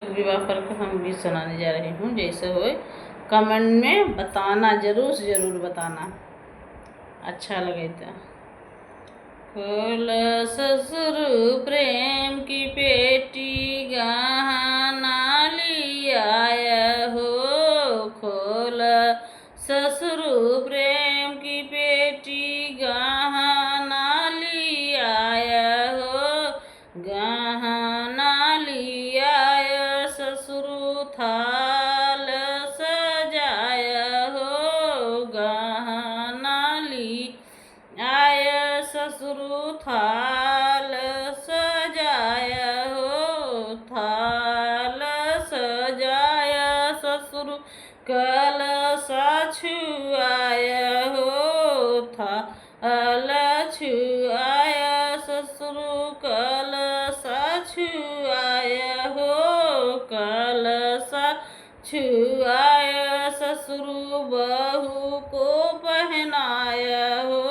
विवाह पर हम गीत सुनाने जा रही हूँ। जैसे हो कमेंट में बताना, जरूर से जरूर बताना, अच्छा लगे तो। खोल ससुर प्रेम की पेटी गहना लिया हो, खोल ससुर प्रेम की पेटी गहना लिया हो, गहना लिया ससुर थाल सजाया हो, गहना आय ससुर थाल सजाया हो, थाल सजाया ससुर कलशा छुआया हो, थाल छुआया ससुर कलशा छुआया हो, कलशा छुआया ससुर बहू को पहनाया हो,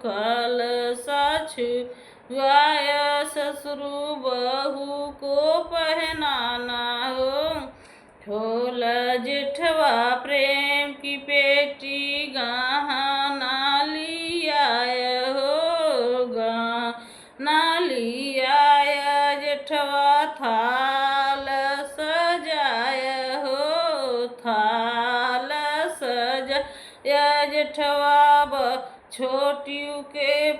कलशा छुआया ससुर बहू को पहनाना हो, खोल जेठवा प्रेम की पेटी गहना लिया हो, गहना लिया जेठवा थाल सजाया हो, थाल सजाया जेठवा छोटियों के